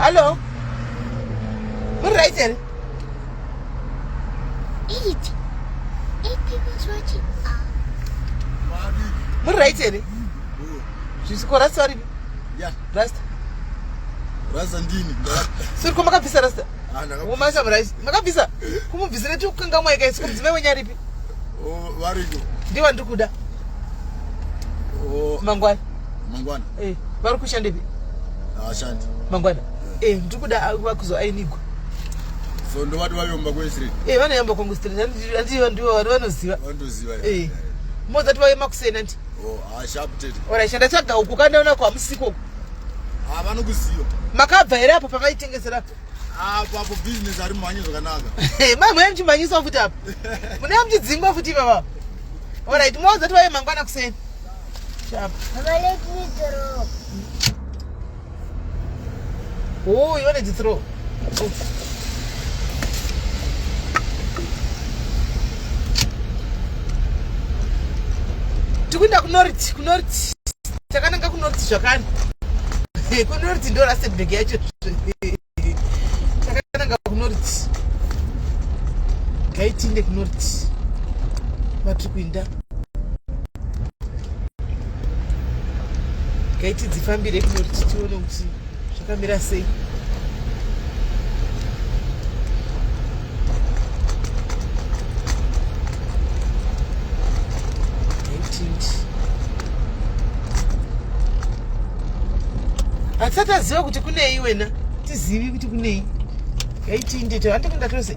Hello? What right here? 8 people's watching. What right here? She's called sorry. Yeah. Rasta. Razandini. Sir, come on, Visa Rasta. Woman, some rice. Magavisa. Come on, visit you. Can come my guys. Come to me when you're ripping. Oh, Varigo. Do you want to Kuda? Oh, Mangwan. Mangwana. Eh, Barukushan Debi. Ashanti. Mangwana. Eh, Dukuda Aguakuzo, I need. So, no what you are going street? Eh, when I am going to street, and you do one of you. Eh, more that way, Max and oh, I sharped. Or I should attack the Ukanda come Siko. I want to see you. Macavera, Papa, I think it's up. Ah, Papa, business are money to another. Hey, Mamma, I'm to my use of it up. When I'm just Zimba for Tima. All right, more that way, I'm going to say. Sharp. Let me throw. Oh, you wanted to throw. Oh. Tukunda kunoriti chakananga kunoriti zvakani kunoriti ndo Rustenburg yacho chakananga kunoriti gaitinde kunoriti vatiri kuinda gaiti dzifambire kunoriti tione kuti zvakamira sei. Atsata ziva kuti kunei wena tizivi kuti kunei gaitinde to andikunda tose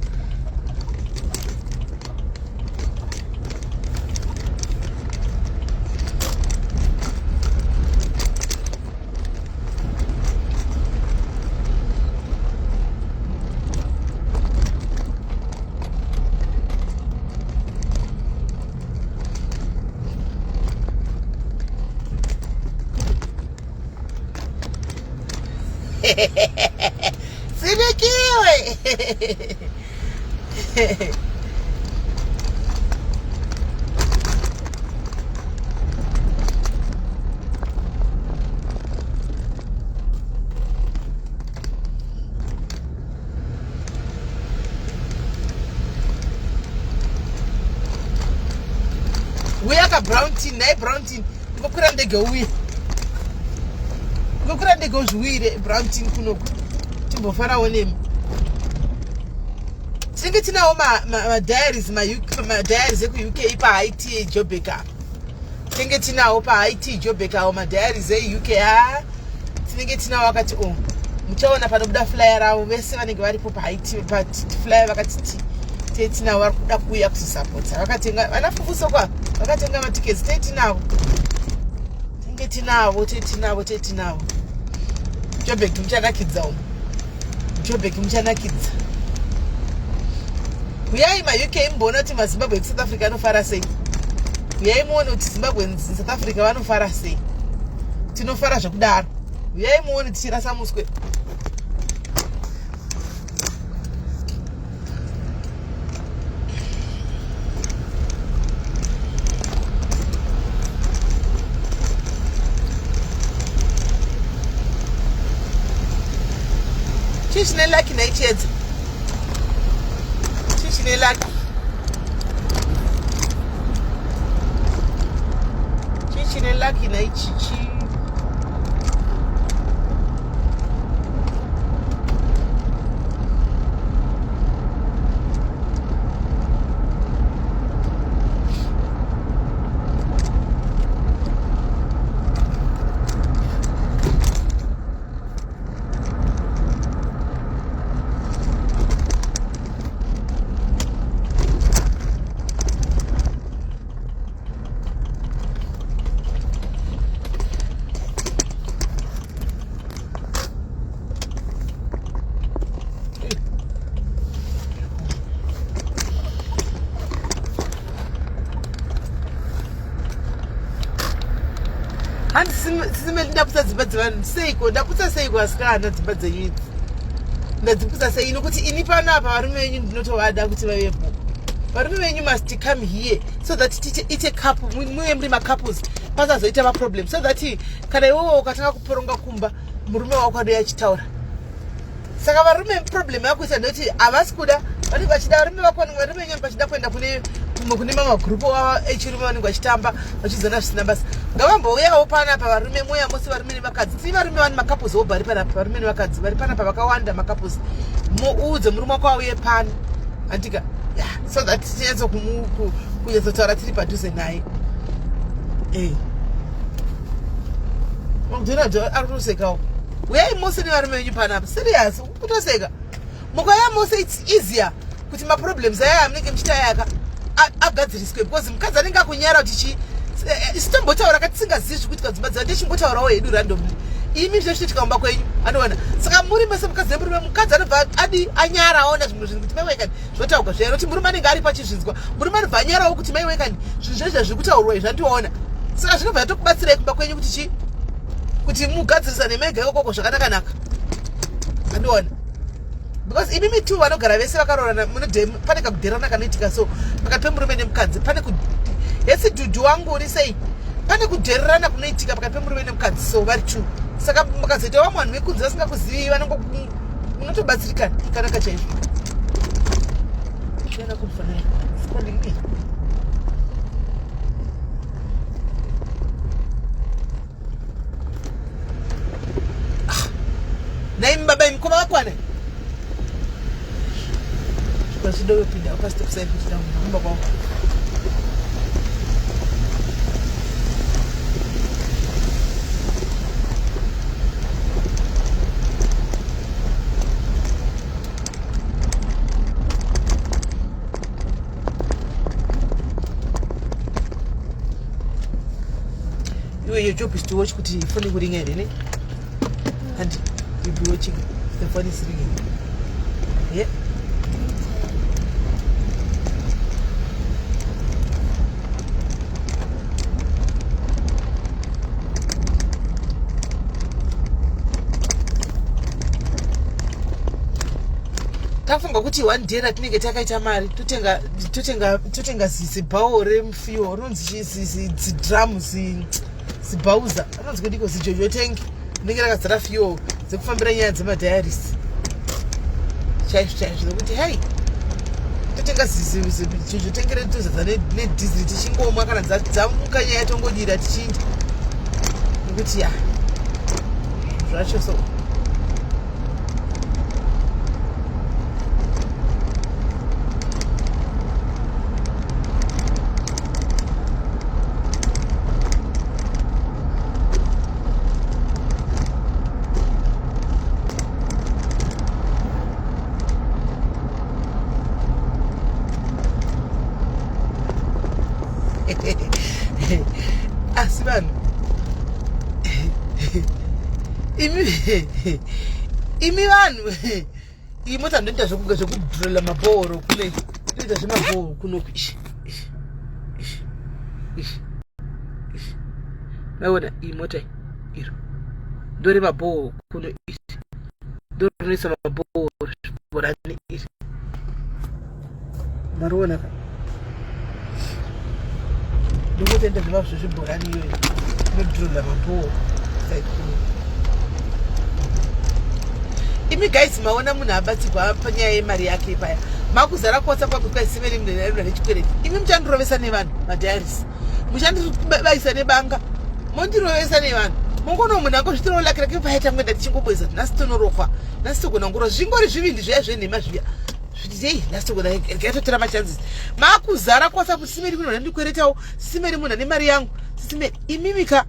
Sibikiwe. We are a brown tin, nay brown tin. Go put the go we. Go put the goes we brown tin kuno. Timbofara wonemi. Singe tina ma diaries ma diaries eku UK ipa IT Jobeka. Singe tina opa IT Jobeka o ma diaries e UK singe tina wakati muchaona panobuda flyer awo vese vanenge varipo pa IT pa flyer vakati tetina vari kuda kuuya kusupporta vakatenga vanafufuso kwa vakatenga matickets tetinavo tinge tinavo Jobek muchanakidza Jobek muchanakidza uyai ma UK mbona kuti maZimbabwe ku South Africa anofara sei uyai muone kuti Zimbabwe ku South Africa vanofara sei tinofara zvakudaro uyai muone tichirasa muswe Chishine lucky na ichedza. Chishine lucky. Chishine lucky na ichichi. And simeli ndaputsa dzimba dzevanhu seiko ndaputsa seiko asikana dzimba dzenyu idzi ndadziputsa sei nokuti ini panapa varume venyu ndinotovada kuti vavepo varume venyu must come here so that ite couple muye muri macouples pasazoita maproblem so that kana iwowo ukatanga kuporonga kumba murume wako anoya achitaura saka varume problem yako isa ndoti avasi kuda vanenge vachida varume vako varume nyamba vachida kuenda kune mamwe group echirume vanenge vachitamba vachizana zvisina basa ngavambouyawo panapa varume moya mose varume nevakadzi ti varume vani makapuzi vobva panapa varume nevakadzi vari panapa vakawanda makapuzi muudze murume wako auye pano andika so that tinyatso kunyatsotara tiri padhuze naye mudhonadho ari kutosekawo uyai mose nevarume venyu panapa serious kutoseka mukauya mose its easier kuti maproblems aya amunenge muchitayaka agadziriswe because mukadzi anenge akunyara kuti isitombotaura katisingazivi zvikuitika dzimba dzava ndechingotaurawo hedu random imi zvinochitika kumba kwenyu anoona saka muri mese mukadzi nemurume mukadzi anobva adi anyara aona zvimwe zvinhu kuti maiwekani zvotauka zviyani kuti murume anenge ari pachizvinzwa murume anobva anyarawo kuti maiwekani zvinhu zvezvi zviri kutaurwa zvandiona saka zvinobva yatokubatsirai kumba kwenyu kuti chii kuti mugadzirisane mega ikoko zvakanakanaka andiona because imi mitu vanogara vese vakaroorana pane kakudherana kanoitika so pakati pemurume nemukadzi pane yesi dhudhu wangu uri sei pane kudhererana kunoitika pakati pemurume nemukadzi so vari two saka mukazoita vamwe vanhu vekunzi vasingakuzivi vanongo unotobatsirikana kanaka chaizvo naimi baba imukoma vakwana zvidovopinda upasite kusaini kuchita kumba kwavo your job is to watch kuti phone kuringa here and you'll be watching the phone is ringing yeah tafunga kuti one day ratinenge takaita mari totenga zibhawo remufiwo rinonzi zidrum zibhauza anonzi kudiko zijojo tengi rinenge rakazara fiwo dzekufambira nyaya dzemadhayaris chaizvo chaizvo nokuti hai totenga zijojo tengi retozadza nedhiziri tichingomwa kana dzamuka nyaya tongodira tichinja nokuti ya zvacho so asi vanhu imi vanhu iyi mota ndoita zvokuga zvokudhurela mabhoro kune ndoita zvemabhoro kuno maona iyi mota iro ndore mabhoro kuno iri ndorinoisa mabhoro zviborani iri mariona ka ndokutenda zvemazvo zvibhorani iyoyo inodhurula mabhoro side kuno imi guys maona munhu abatsirwa panyaya yemari yake paya makuzara kwasa kwagutwa isimeni munhu nechikwereti imi muchandirovesa nevanhu madhayaris muchandibaisa nebanga mondirovesa nevanhu mongono munhu angozvitirawo laki rake paita mwenda tichingobweza nhasi tonorokwa nhasi togona ngoro zvingori zvivindi zviya zvenhema zviya zviti nhasi togona yatotora machanzisi makuzara kwasa kuti simeri munhu andikweretawo simeri munhu ane mari yangu simeri imimika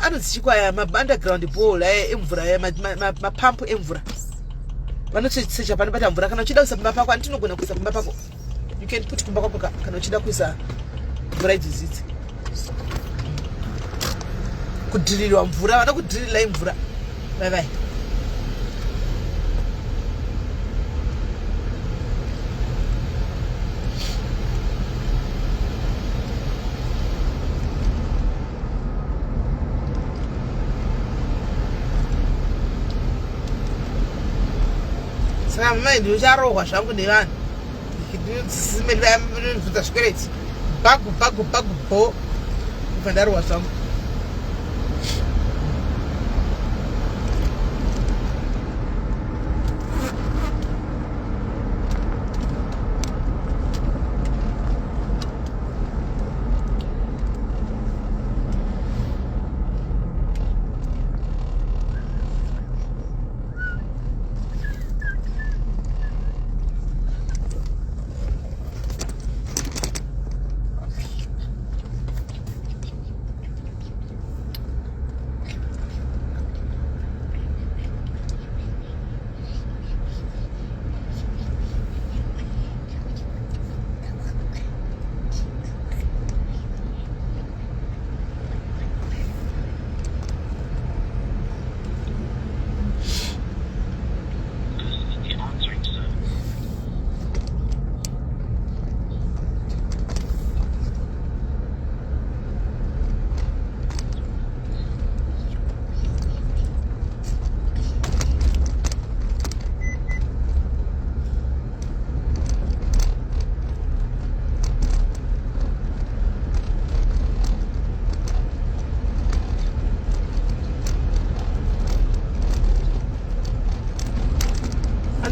anozichikwaya maunderground ball emvura mapampu emvura vanosecha panobata mvura kana uchida kuisa kumba pako antinogona kuisa kumba pako you can put kumba kwako kana uchida kuisa mvura idzizidzi kudhirirwa mvura vana kudhirirai mvura bye saka mama ndinocharohwa zvangu nevanhu simeri vayamvudza zvikwereti bhagu bho Fandaroa song.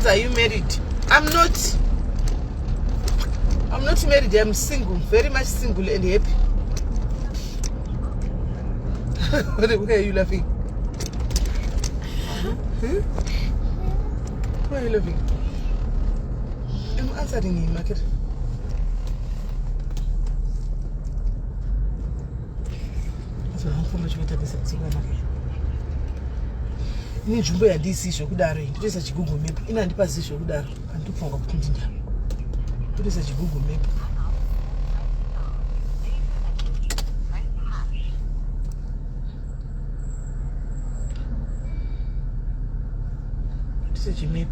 Are you married? I'm not married. I'm single, very much single and happy. Why are you laughing? Huh? Why are you laughing? I'm answering him, market. So how much you take this market? Ini jumbo ya DC shokudaro nditesa chigugu map ina ndipasi shokudaro andifunga kuti ndinda nditesa chigugu map nditesa chimap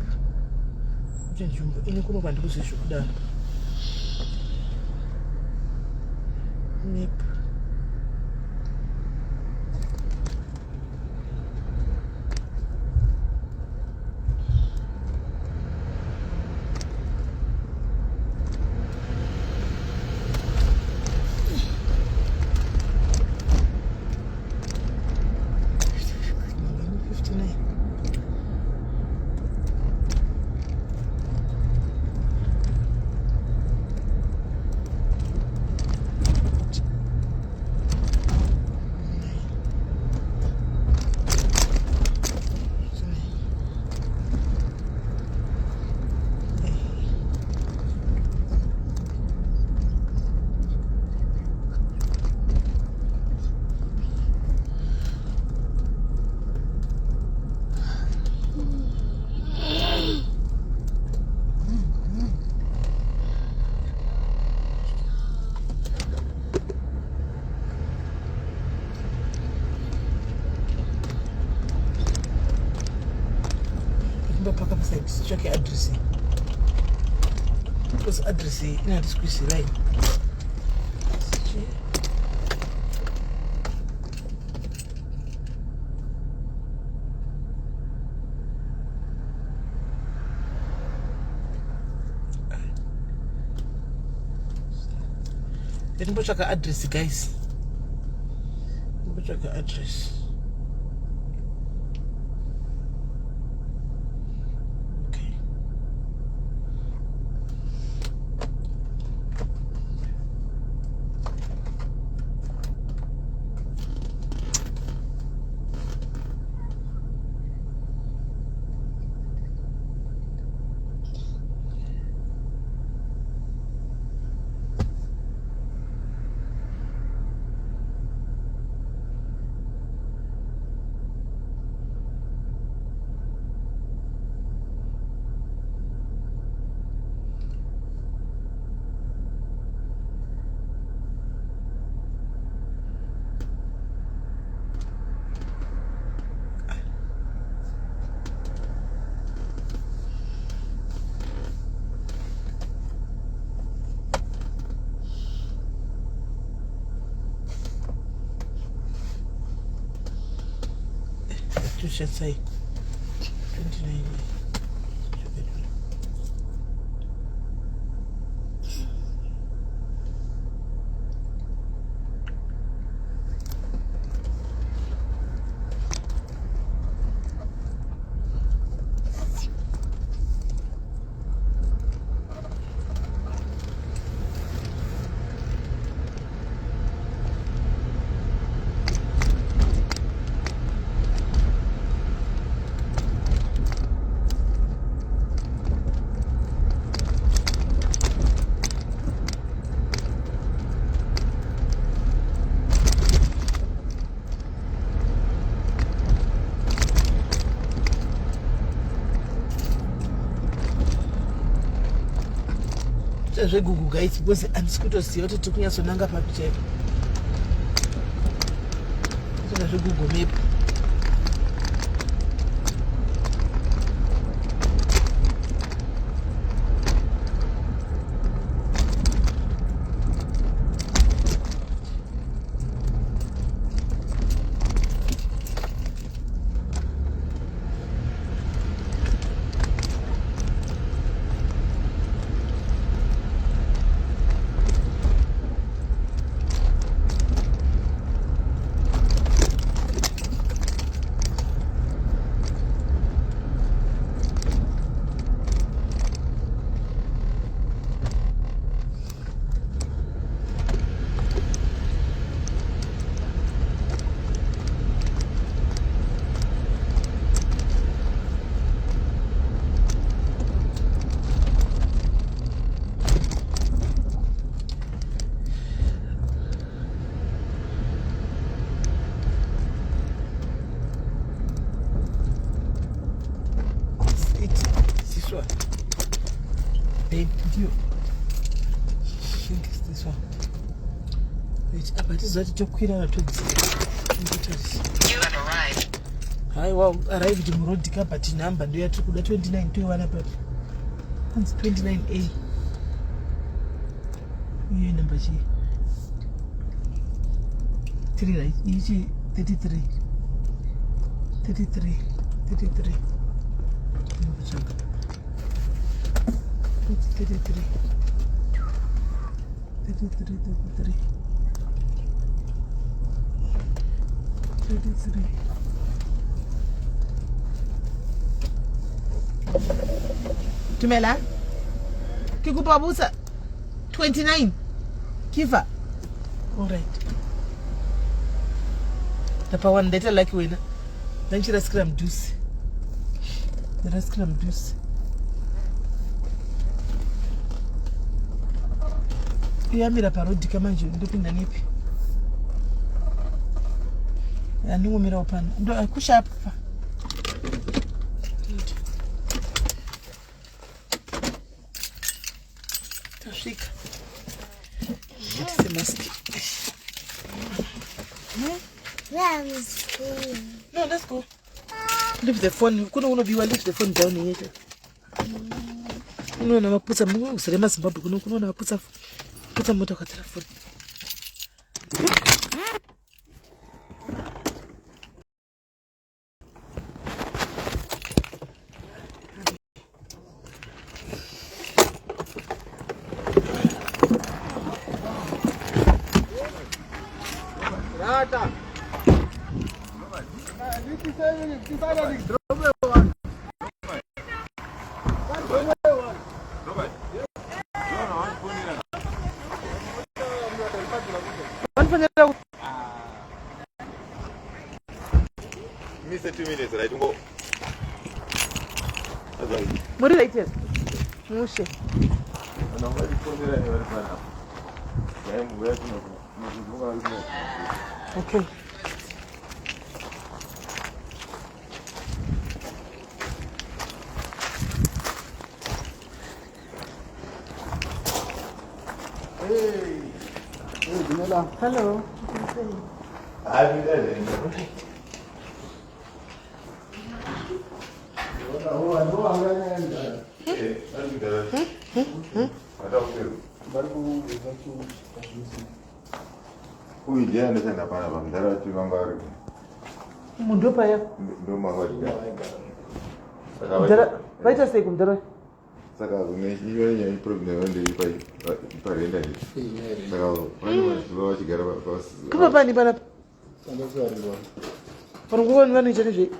kuti jumbo ine kuno kwandikusi shokudaro map check your address. Because address in a discretion line. Let me check your address, guys. Let me check your address. Tu should say 29. zvegugu guys because handisi kutoziva kuti tiri kunyatsonanga papi chaipo zvona zvegugu map Zati tokwira haiwa arrived muroad kabati number ndo yatiri kuda 29 toiwana papi hanzi 29A iyo number chii 3 right ichi 33 33 33 ndikutsvaka 33 33 33 Tumela kikupa busa 29 kifa alright tapa one data like wena nanchira scrum juice the scrum juice yamira parodi kama nje ndopinda nipi andingomira upana ndo akushapa tasvika maski no let's go leave the phone kuno unobiwa leave the phone down here unoona maputsa musare mazimbabwe kuno kunoona maputsa moto kwa telefoni Miss 2 minutes, right? Go. What did I tell? Mushe. Okay. Hey, Jamila. Hello. I'll be there. Mundo paya. Vaita sei kumdara. Saka iyo ya problem ndi parenda ndi. Saka vano chigara kwa. Kuma bani bana. Parunguwa ngani chene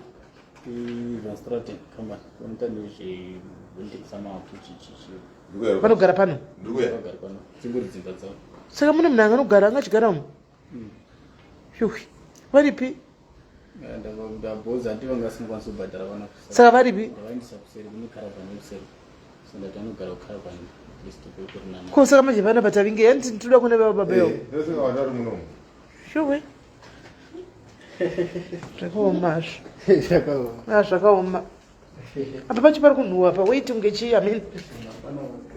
Vastrate kama kontani je bundi sama kuchichichi. Vanogara pano. Nduguya. Vanogara pano. Chinguri dzimba dzavo. Saka mune munhu anogara angachigara umu. Shuhi. Varipi? Ndabhoza ndivo ngasinokwanisa kubhadhara vana. Saka varipi? Vaendesa kuseri kune karavhani kuseri. Saka tanogara kukaravhani list kuri nani. Ko saka manje vana batavinge yanti ntoda kune baba beo. Ndosi ngawandari muno. Shuhi. Zvakaoma. Zvakaoma. Zvakaoma. Apa pacho pari kunhuhwa pa wait unge chi I mean.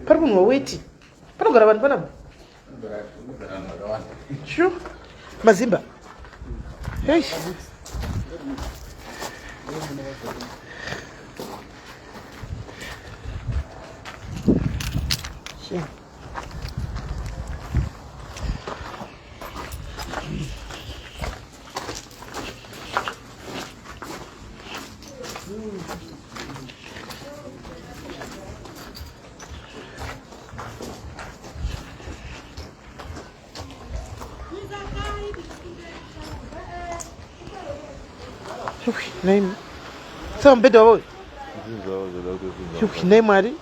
Pari kunhuhwa wait. Panogara vanhu panapa? Sure. Mazimba. Hey. Sure. Name. Some bit of you name Mari.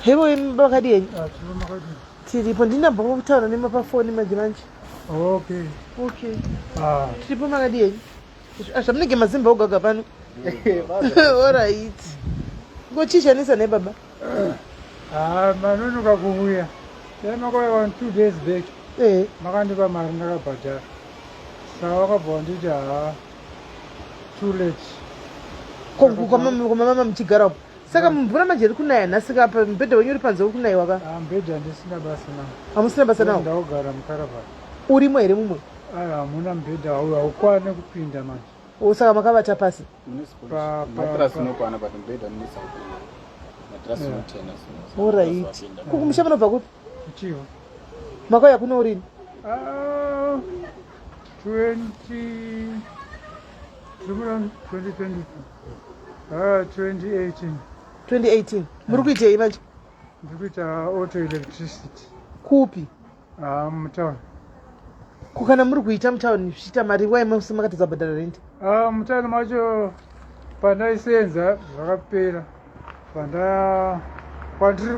Hero in Bagadi. Tipondina Bowtown and Mapa phone in my branch. Okay. Triple Magadi. I shall make a Mazimbo Gagaban. All right. Go chisha nisa ne baba. Manunu kakubuya. Then I go on 2 days back. Makandiba marina baja. Sawa bondi ja. Too late. Mama mchigara. Saka mbona majeri kunaya nasika pa mbede wanyuri panza kunaya waka. Mbede ndisina basi na. Amusina basi na. Ndagara mkaraba. Urimo ere mumwe. Muna mbede ukwane kupinda manje. Usaka makabata pasi. Matrasi nokwana but mbeda munisa ukwana. Matrasi notena. All right. Kukumusha vanobva kupi? Chivo. Makauya kuno urini? 2018. Muri kuitei manje? Ndiri kuita auto electricity. Kupi? Mutown. Kukana muri kuita mutown zvichiita mari wai makatadza bhadhara rent? Mutown macho pandaisenza zvakapera.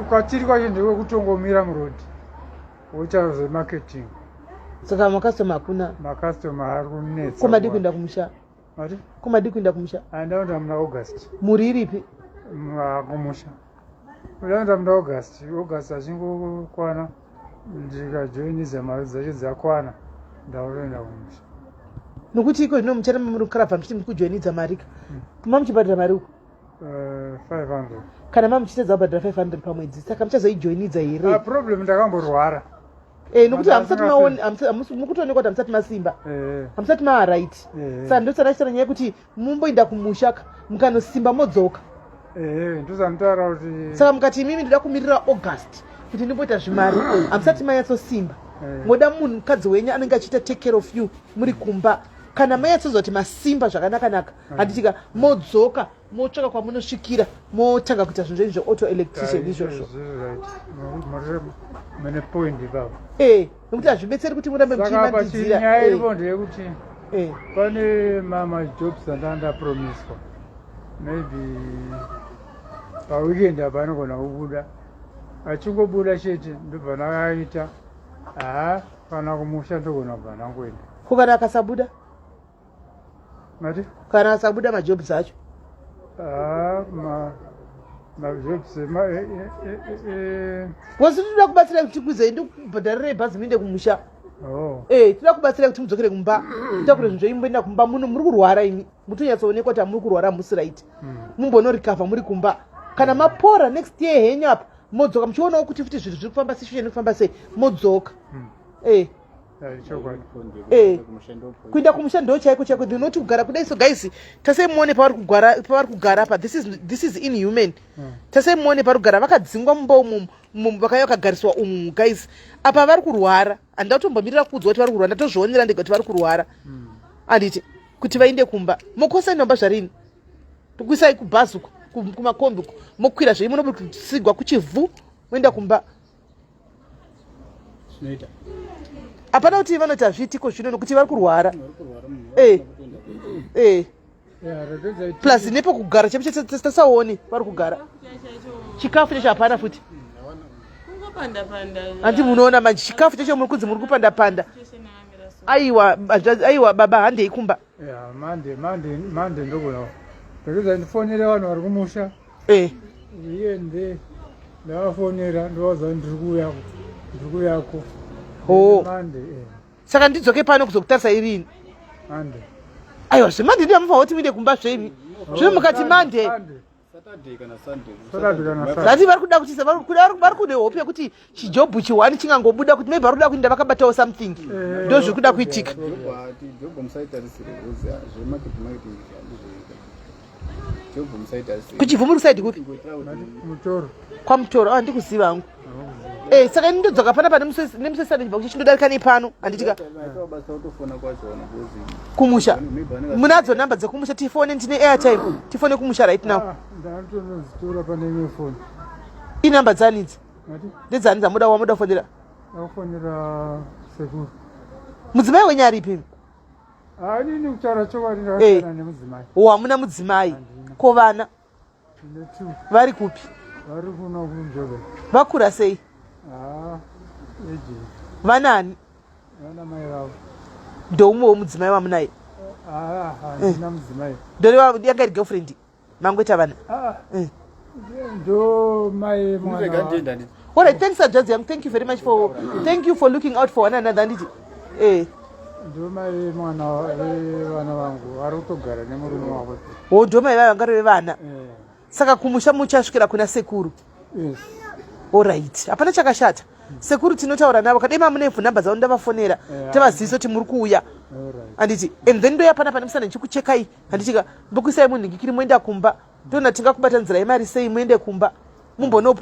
Kwatiri kwacho ndiko kutongomira murodhi. Woita zvemarketing. Saka makastoma hakuna? Makastoma ari kunetsa. Komadi kuenda kumusha? Mati? Komadi kuenda kumusha? Ndaenda muna August. Muri iripi? Kumusha. Ndaenda muna August. August achingokwana ndikajoiniza mari dzacho dzakwana. Ndaenda kumusha. Nokuti iko zvino muchara muri kukarabva muchiti muri kujoinidza mari ka? Mamuchibhadhara mari uko? 500. Kana mamuchitedza kubhadhara 500 pamwedzi saka muchazoijoinidza here? Problem ndakamborwara. Nokuti mukutoonekwa kuti hamusati masimba, hamusati maaright. Saka ndosara chichara nyaya yekuti mumboenda kumushaka mukanosimba modzoka. Ndozamutaura kuti saka mukati imimi ndoda kumirira August kuti ndimboita zvimari hamusati manyatsosimba. Moda munhu mukadzi wenyu anenge achiita take care of you muri kumba. Kana mayatsozoti masimba zvakanaka handitika modzoka motsvaka kwamunosvikira motanga kuita zvinhu zvenyu zveauto electrician izvozvo. mune point baba. Nokuti hazvibetseri kuti murambe muchimandidzira. Nyaya iripo ndeyekuti pane majobs andandapromiswa maybe paweekend apa anogona kubuda. Achingobuda chete ndobva ndakaita kana kumusha ndogona kubva ndangoenda. Kana akasabuda? Mati? Kana asabuda majobs acho? Majobs wasi toda kubatsira kuti kuze ndikubhadharire bhazi muende kumusha. Toda kubatsira kuti mudzokere kumba. Toda kuti zvinhu zveimboenda kumba muri kurwara imi. Mutonyatsoonekwa kuti hamuri kurwara hamusi right. Mumbonorikavha muri kumba. Kana mapora next year henyu apa modzoka muchionawo kuti futi zvinhu zviri kufamba sei, zviri kufamba sei, modzoka. Kuenda kumusha ndo chaiko chaiko. Ndinoti kugara kudai. So guys, tasei muone pavari kugara apa. This is inhuman. Tasei muone pavari kugara vakadzingwa mumba umu vakauya vakagariswa umu guys. Apa vari kurwara. Handida kutombomirira kuudzwa kuti vari kurwara. Ndatozvionera ndega kuti vari kurwara. Handiti kuti vaende kumba. Mokosai nomba zvarini. Kuisai kubhazi kumakombi uko. Mokwira zvei munosigwa kuchivhu moenda kumba. Zvinoita. Hapana kuti vanoti hazviitiko zvino nokuti vari kurwara. Plus nepokugara tasaoni vari kugara. Chikafu chacho hapana futi. Handi munoona manje chikafu chacho muri kunzi muri kupanda panda. Aiwa baba handei kumba. Mande ndogona. Ndikuza ndifonere vanhu vari kumusha. Iende ndavafonera ndovaza ndiri kuyako. saka ndidzoke pano kuzokutarisa irini Ande. aiwa zvemande ndiyamufa kuti muinde kumba zvemi zvino mukati mande Saturday kana Sunday. zati vari kuda kuti vari kude hope yekuti chijobhu chiwani chingangobuda kuti maybe vari kuda kuinda vakabatawo something ndo zviri kuda kuitika Job musaitarisire uzi zvemarket marketing job musaitarisire. kuchibvu muri kusaidi kupi Mutoro. kwamutoro ndikuziva hangu saka ini ndodzoka pana pane nemusesani chibva kuti chindodarika nepano handitika basa utofona kwacho ona kuzi kumusha munadzo namba dzekumusha tifone ndine airtime tifone kumusha right now Ndatonozitora pane imwe foni. inamba dzanidzi Mati? ndedzani dzamuda wamuda kufonera Akufonera sekuru. mudzimai wenyari ipi Inini kutaura chokwadi ndakasiyana nemudzimai. hamuna mudzimai ko vana Ndine 2. vari kupi Vari kuno kuJobe. vakura sei Eje. vanani Vana mai vavo. ndoumwe womudzimai wamunaye Handina mudzimai. yanga iri girlfriend mangweta vana Ndo mai mwana. all right thanks Ajazi young thank you very much thank you for looking out for one another nditi Ndo mai mwana vana vangu vari kutogara nemurume wavo. ndo mai vanga vevana saka kumusha muchasvikira kuna sekuru Yes. all right hapana chakashata sekuru tinotaura navo kadai mamunevhu namba dzavo ndavafonera tavaziviso kuti muri kuuya handiti and then ndoya pana pane musana ndichikuchekai handitika mbokuisai munhingikiri moenda kumba ndona tingakubatanzirai mari sei muende kumba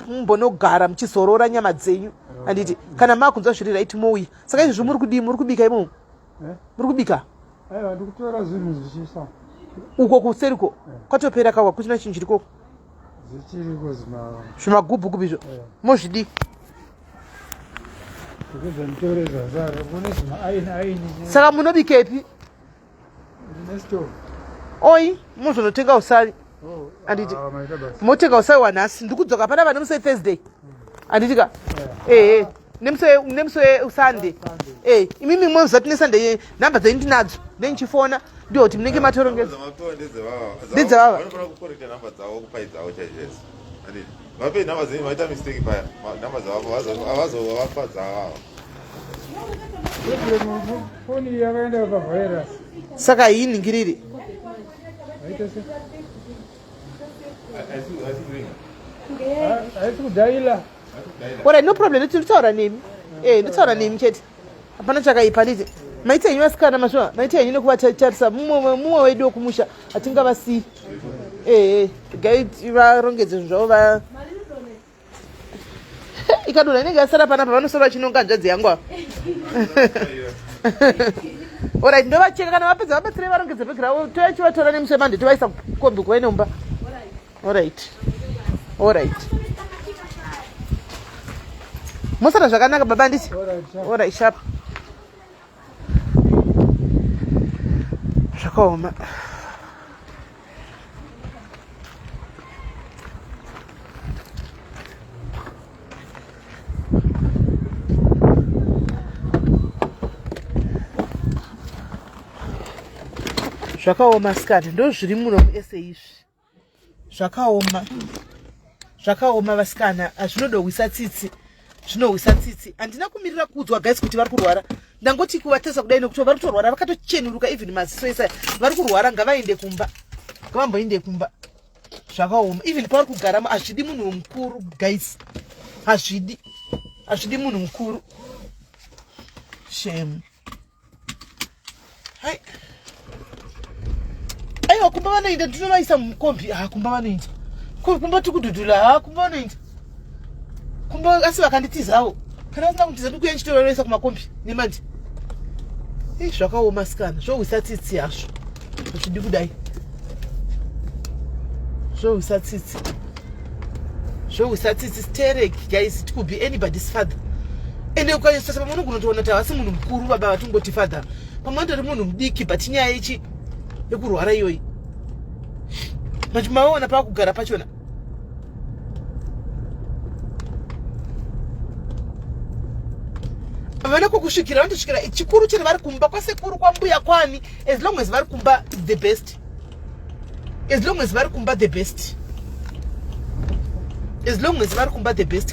mumbonogara muchizorora nyama dzenyu handiti kana makunzwa zviri raiti mouya saka izvozvo muri kudii muri kubika imomo muri kubika Aiwa ndikutora zvinhu zvichisa. uko kuseriko kwatopera kawa kuchina chinhu chirikoko Zichiriko zvimagubhu kupizvo mozvidi Ndikuza nditore zvazara. Kune aini. saka munobikepi Ndine store. oi muzonotenga usari handiti Maita basa. motenga usai wanhasi ndikudzoka pana vane musi wethursday handitika nemusi wesunday imimi mozati nesunday nhamba dzenyu ndinadzo nenichifona ndiwo kuti munenge matorongeza ndedzevava vape nhamba dzenyu vaita mistake paya nhamba dzavavo avazovapa dzavavo Foni yakaenda pavirus. saka hii ningiriri Maita se. Haisi kudaila. ora no problem nditaura nemi nditaura nemi chete hapana chakaipa nditi maita yenyu vasikana mazvova maita yenyu nekuvatarisa mumwe wedu wekumusha hatingavasii gai varongedze zvinhu zvavo ikadonha inenge yasara panapa vanosara vachinonga hanzvadzi yangu ava orit ndovacheka kana vapedza vabatsirai varongedze bhegi ravo toyachivatora nemusi wemande tovaisa kombi kuva inomba orit mosara zvakanaka baba nditi orit sharp zvakaoma zvakaoma sikati ndo zviri muno muese izvi zvakaoma vasikana hazvinodowisa tsitsi zvinowisa tsitsi handina kumirira kuudzwa gaisi kuti vari kurwara ndangoti kuvatesa kudai nekuti vari kutorwara vakatochenuruka even maziso esa vari kurwara ngavaende kumba ngavamboinde kumba zvakaoma even pavari kugaramo hazvidi munhu mukuru gaisi hazvidi munhu mukuru shame hai aiwa kumba vanoenda ndinovaisa mukombi kumba vanoenda kumba tikudhudhula kumba vanoenda kumba asi vakanditizawo kana vasina kutiza ndikuya ndichitororesa kumakombi nemandi zvakaoma sikana zvowisa tsitsi hazvo hazvidi kudai zvowisa tsitsi stereki guys it could be anybody's father ende ukanyesasa pamwe unogonotoona kuti havasi munhu mukuru baba vatingoti father pamwe ndori munhu mudiki but inyaya yekurwara iyoyi machimaona paakugara pachona havana kokusvikira vandosvikira chikuru chiri vari kumba kwasekuru kwambuya kwani as long as vari kumba the best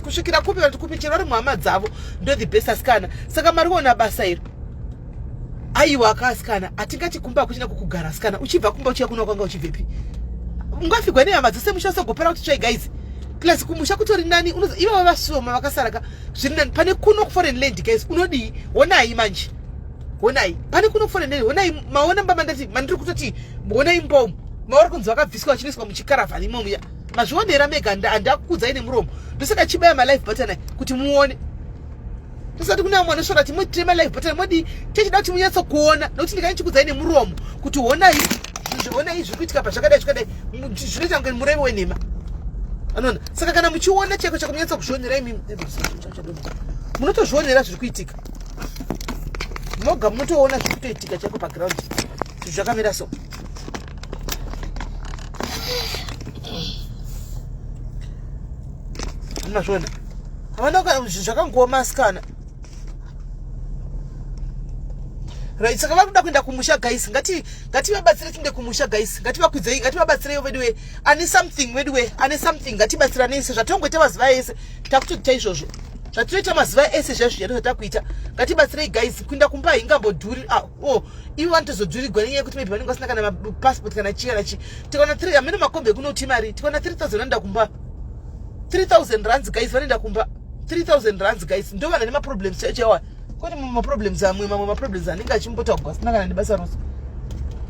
kusvikira kupi vantu kupi chero vari muhama dzavo ndo the best asikana saka mari kuona basa iro aiwa akasikana atingati kumba kuchina kukugara sikana uchibva kumba uchiya kuno kwanga uchibvepi ungafikwa nehama dzose musha gopera kuti tsvai guys plus kumusha kutori nani ivo vasoma vakasaraka zviri nani pane kuno kuforeign land guys unodii honai manje honai pane kuno kuforeign land honai maona mbamba ndati mandiri kutoti honai mbomu maori kunzi vakabviswa vachiniswa muchikaravhani imomuya mazvionera mega handakukudzai nemuromo ndosaka chibaya malife button kuti muone tisati kuna mwana shora ti mutire malife button modi tichida kuti munyatso kuona nokuti ndikanichikudzai nemuromo kuti honai zviri kuitika pazvakadai zvinoita kunge murevi wenhema anona saka kana muchiona cheko chakunyatsa kuzvionera imi munotozvionera zviri kuitika moga munotoona zviri kutoitika chako paground zvinhu zvakamira so mazvona havana kana zvinhu zvakangoma asikana right saka vakuda kuenda kumusha guys ngativabatsire tiende kumusha guys ngativakwidzei ngativabatsirei veduwe ane something ngatibatsiranei zvatongoita mazuva ese takutotita izvozvo zvatinoita mazuva ese zvezviyano zvatakuita ngatibatsirei guys kuenda kumba haingambodhuri ivo vanotozodhurirwa nenyaya yekuti maybe vanenge vasina kana mapassport kana chii kana chii tikaona hamene makombe kunoti mari tikaona 3000 vanoenda kumba 3000 rands guys vanoenda kumba 3000 rands guys ndo vana nemaproblems chechewa kwete maproblems amwe mamwe maproblems anenge achimbotaugwa asina kana nebasa rose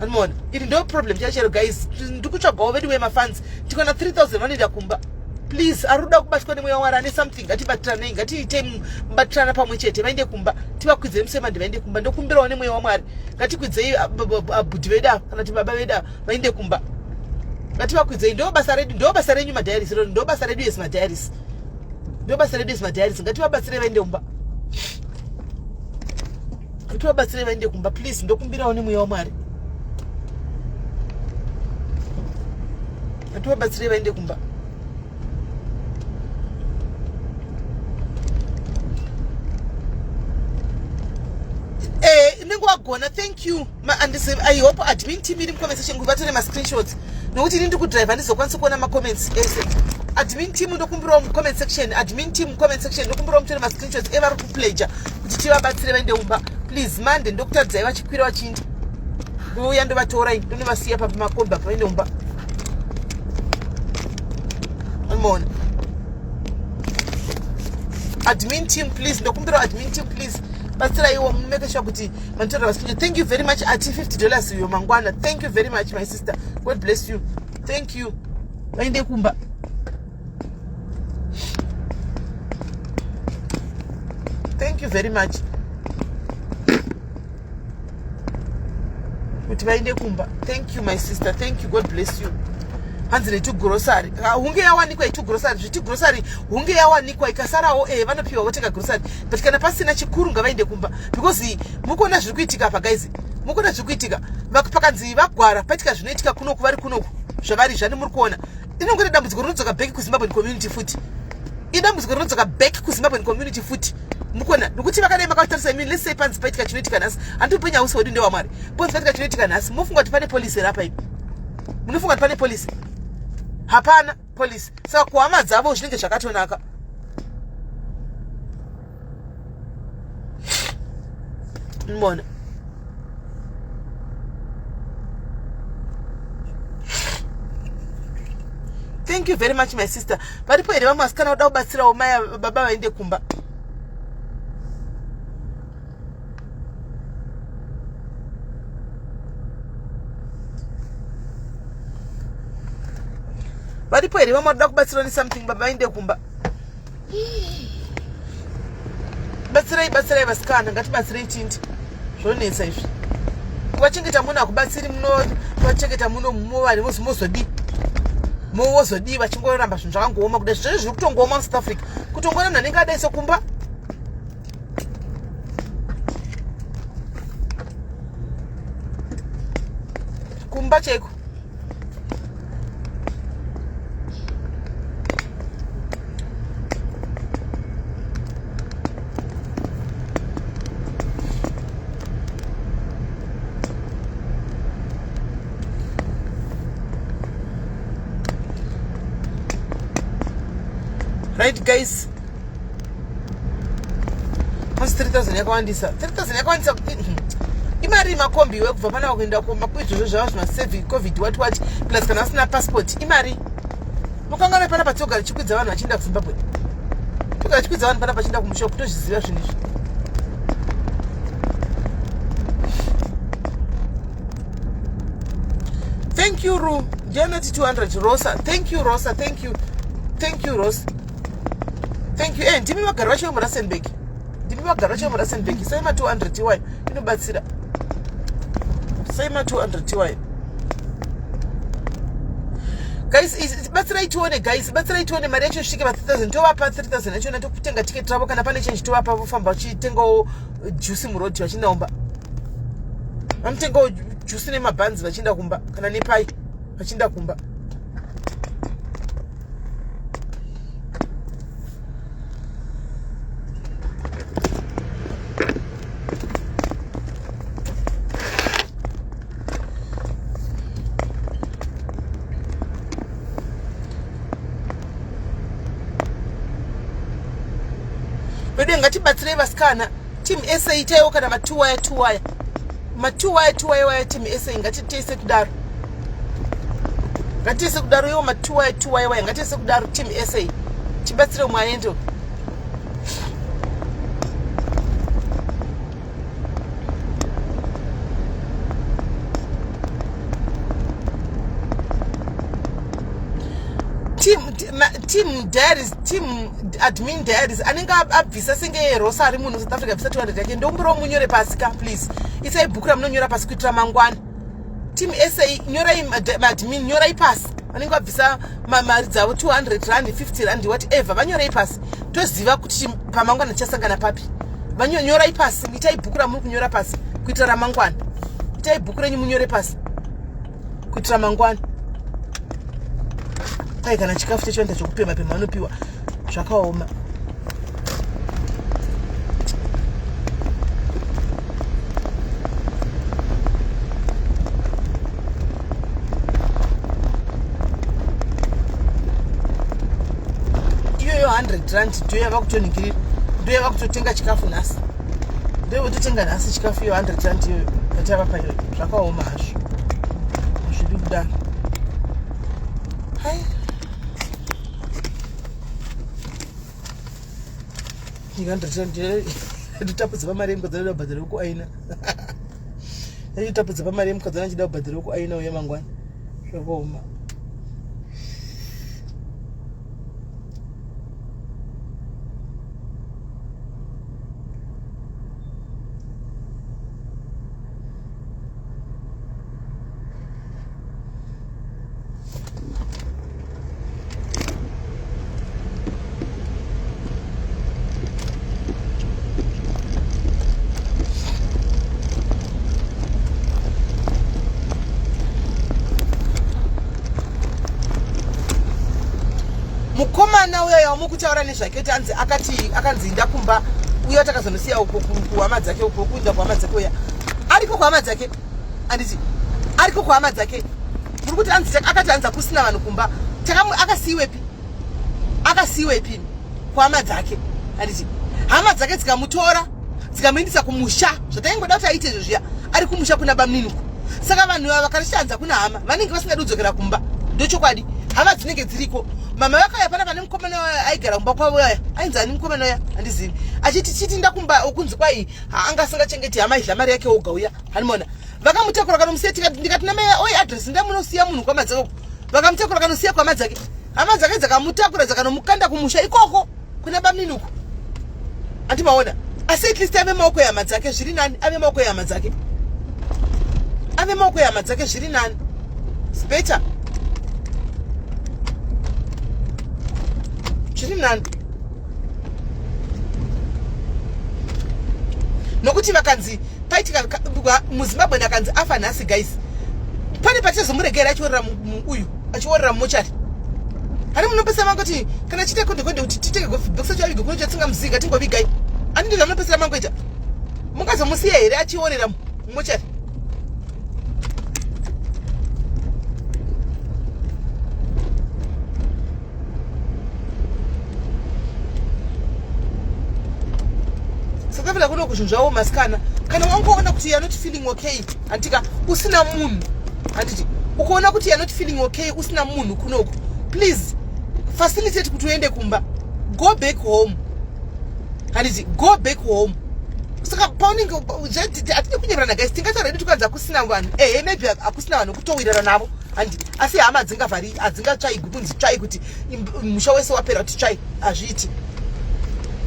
anoona iri ndo problem chachero guys ndikutsvagawo vedu wemafans tikaona 3000 vanoenda kumba please aruda kubatwa nemweya wamwari ane something ngatibatirane ngatiite mubatirana pamwe chete vaende kumba tivakwidzei musemande vaende kumba ndokumbirawo nemweya wamwari ngatikwidzei abhudhi vedu kana kuti baba vedu vaende kumba ngativakwidzei ndo basa renyu madiaries ndo basa redu yes madiaries ngativabatsire vaende kumba ngativabatsire vaende kumba please ndokumbirawo nemweya wamwari ngativabatsire vaende kumba Gona, thank you. I hope admin team in comment section kuvatore ma screenshots. Nokuti ndiri kudrive andizokwanisa kuona ma comments ese. Admin team ndokumbira mu comment section, ndokumbira mutore ma screenshots ever kupleja kuti tivabatsire vaende umba. Please mande ndokutadzai vachikwira vachindi. Uya ndovatora ndovasiya pa makombe apa vaende umba. Amona. Admin team please ndokumbira admin team please. Basira iwo make sure kuti mantora basikije. Thank you very much at $50 yo mangwana. Thank you very much my sister. God bless you. Thank you. Vaende kumba. Thank you very much. Kuti vaende kumba. Thank you my sister. Thank you. God bless you. Hanzi netu grocery. Hunge yawanikwa itu grocery. Zviti grocery hunge yawanikwa ikasarawo vanopiwa votenga grocery. But kana pasina chikuru ngavaende kumba because mukuona zviri kuitika apa guys. Mukuona zviri kuitika. Pakanzi vagwara paitika zvinoitika kunoku vari kunoku. Zvavari zvani muri kuona. Inongori dambudziko rinodzoka back kuZimbabwe community futi. Idambudziko rinodzoka back kuZimbabwe community futi. Mukuona nokuti vakadai makatarisa imini let's say panzi paitika chinoitika nhasi. Andipenya usi wedu ndewamwari. Panzi paitika chinoitika nhasi. Mufunga kuti pane police rapa ipi. Munofunga kuti pane police. Hapana police. Saka kuhama dzavo zvinenge zvakatonaka. Mbona. Thank you very much my sister. Paripo ere vamasikana voda kubatsirawo mai baba vaende kumba. Varipo ere vamada kubatsira ni something baba vaende kumba. Batsirai vasikana ngatibatsirei tindi. Zvonetsa izvi. Kuvachengeta munhu akubatsiri vachengeta muno mumovani mozodi. Mozodi vachingoramba zvinhu zvakangooma kudai zviri zviri kutongooma muSouth Africa. Kutongona munhu anenge adai sekumba. Kumba chaiko. Right guys, what's 3000 yakawandisa? 3000 yakawandisa. Ima ari makombi wekubva pana kuenda kumakwizvo zvavo zvima covid what plus kana asina passport imari. Mukangana pana patogara chikwidza vanhu vachienda kuZimbabwe. Togara chikwidza vanhu pana vachienda kumushopu tozviziva zvinhu izvi. Thank you Ru. Janet 200 Rosa. Thank you Rosa. Thank you. Thank you Rosa. Thank you. Ndimi magara vacho muRustenburg. Ndimi magara vacho muRustenburg. Saima 200 TY. Inobatsira. Saima 200 TY. Guys, batsirai tuone guys. Batsirai tuone mari yacho svike pa 3000. Tovapa 3000 yacho na tokutenga ticket ravo kana pane change tovapa vofamba vachitengawo juice muroad vachinda kumba. Vanotengawo juice nemabanzi vachinda kumba kana nepai vachinda kumba. Wedu ngatibatsire vasikana team SA itayo kana matuwaya matuwaya team SA ngatitese kudaro. Ngatitese kudaro yo matuwaya ngatitese kudaro team SA. Tibatsire mwaendo. Team diaries, team admin diaries. Anenga abvisa senge Rosa ari munhu South Africa abvisa 200 yake. Ndombura munyore pasika please. Isa ibhukura munonyora pasi kuitira mangwana. Team SA nyorai admin nyorai pasi. Anenga abvisa mari dzavo 200 rand 50 rand whatever. Vanyorai pasi. Toziva kuti pamangwana chasangana papi. Vanyorai pasi. Itai ibhukura muri kunyora pasi kuitira mangwana. Itai ibhukura munyore pasi kuitira mangwana. Kana chikafu chechienda chokupema pema anopiwa zvakaoma. Iyoyo 100 rand ndiyo yava kutoningirira, ndiyo yava kutotenga chikafu nhasi, ndiyo kutotenga nhasi chikafu iyo 100 rand iyoyo yatava payo. Zvakaoma hazvo, hazvidi kudaro. Hai nditapudza pamari yemukadzana kubhadhara uku aina. Nditapudza pamari yemukadzana achida kubhadhara uku aina uye mangwana. Zvakaoma. Mukomana uyo yamukutaura nezvake akanzi ndakumba uyo takazonosiya uko kuhama dzake uko kuenda kuhama dzake uya ariko kuhama dzake anditi ariko kuhama dzake muri kuti akati anza kusina vanhu kumba akasiwepi kuhama dzake anditi hama dzake dzikamutora dzikamuindisa kumusha zvataingoda kuti aite izvo zviya ari kumusha kuna bamninuko. Saka vanhu vakarishanza kuna hama vanenge vasingadi kudzokera kumba. Ndochokwadi hama dzinenge dziriko. Mama vakaya pana pane mukomana aigara kumba kwavo yaya ainzani mukomana uya handizivi achiti chiti ndakumba ukunzi kwai angasingachengeti hama idla mari yake oga uya hanimona vakamutekura kanomusiya ndikati namaya oi address ndamunosiya munhu kwama dzake vakamutekura kanosiya kwama dzake hama dzake dzakamutakura dzakanomukanda kumusha ikoko kuna bamninuko. Andimaona asi at least ave maoko yahama dzake zviri nani, ave maoko yahama dzake, ave maoko yahama dzake zviri nani. It's better. Zviri nani. Nokuti vakanzi paitika muZimbabwe ndakanzi afa nhasi guys. Pane pachazomuregera achiorera uyu achiorera mumochari. Hari munopesa mangu kuti kana chite konde kuti titenge box chavigo kuno chatsinga muzinga tingovigai. Ani ndizvo munopesa mangu ita. Mungazomusiya here achiorera mumochari. Sakafila kuno kuzvinzvawo masikana kana wangoona kuti you're not feeling okay antika usina munhu anditi ukoona kuti you're not feeling okay usina munhu kunoko please facilitate kuti uende kumba go back home anditi go back home saka pauninge atine kunyeverana guys tingataredi tukadza kusina vanhu maybe akusina vanhu kutowirana navo handi asi hama dzingavhari adzingatsvai kunzi tsvai kuti musha wese wapera kuti tsvai hazviiti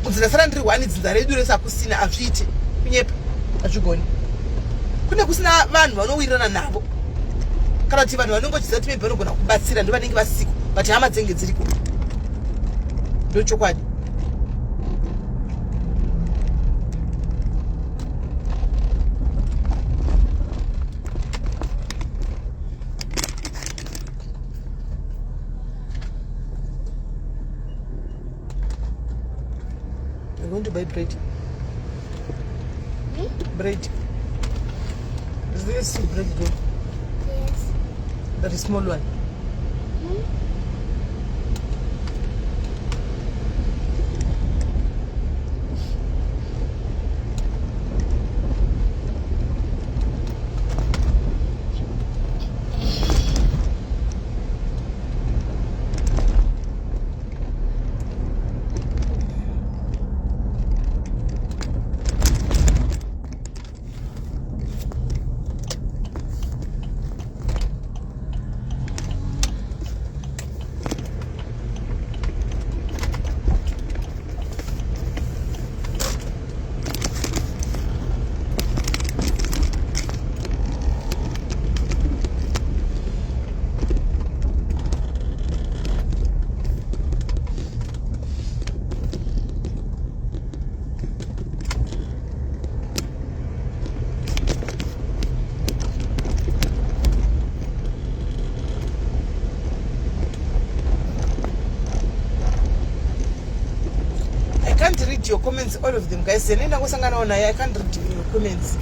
kudzirasara ndiri wani dzinza redu rese akusina hazviiti kunyepa hazvigoni kune kusina vanhu vanowirirana navo kana kuti vanhu vanongochiza kuti maybe vanogona kubatsira ndo vanenge vasiko but hama dzenge dziriko ndo chokwadi I'm going to buy bread. Bread. Is this bread go? Yes. That is small one. I can't read your comments, all of them, guys. I can't read your comments.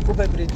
Go by bread.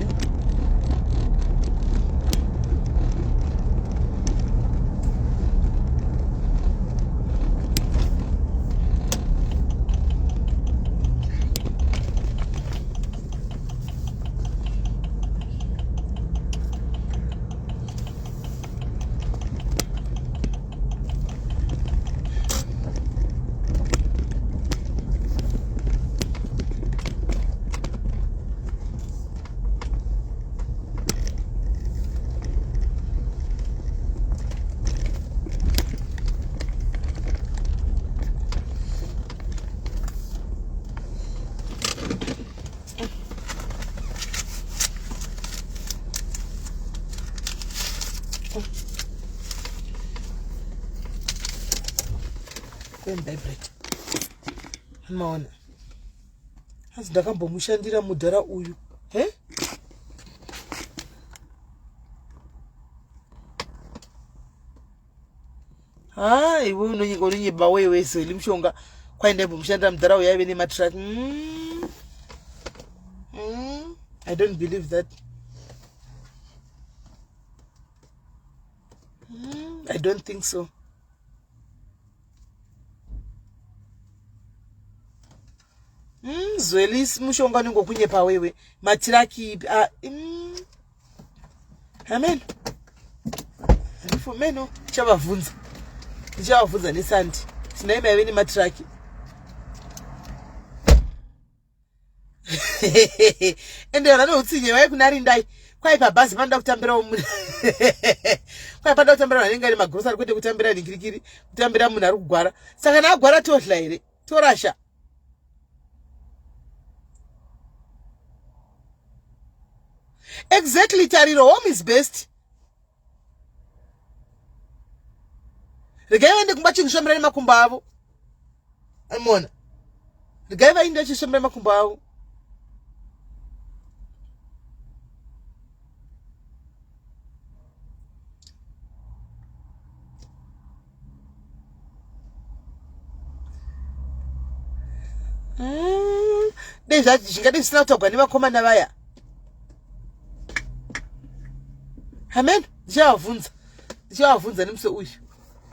Go and buy bread. Maona. Asi ndakambomushandira mudhara uyu. Iwe unonyeba wewe seli mshonga kwa ndaimbomushandira mudhara uyu aive nematrack. I don't believe that. I don't think so. Zwelis mushonga ningokunyepa wewe matiraki amen ndifumeno chavabvunza nesandi sinaima yave nematiraki ende vanoutsinye vai kunarindai kwai pabhazi panoda kutambirawo munhu kwai panoda kutambira vanenge ane magirosari kwete kutambira ningirikiri kutambira munhu ari kugwara saka naagwara todla here torasha exactly tariro home is best regai vaende kumba chingu shambira nemakumba avo amona regai vainde vachisvembera makumbo avo. Dei zvingade zvisina kutogwa nevakomana vaya. Amen. Ndichavabvunza nemusi uyu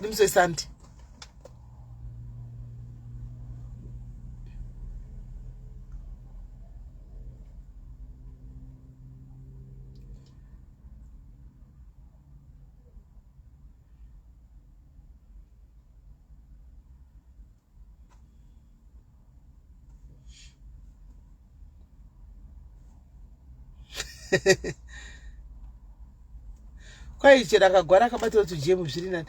nemusi weSunday. Kwai chera akagwara akabatira tujemu zviri nani.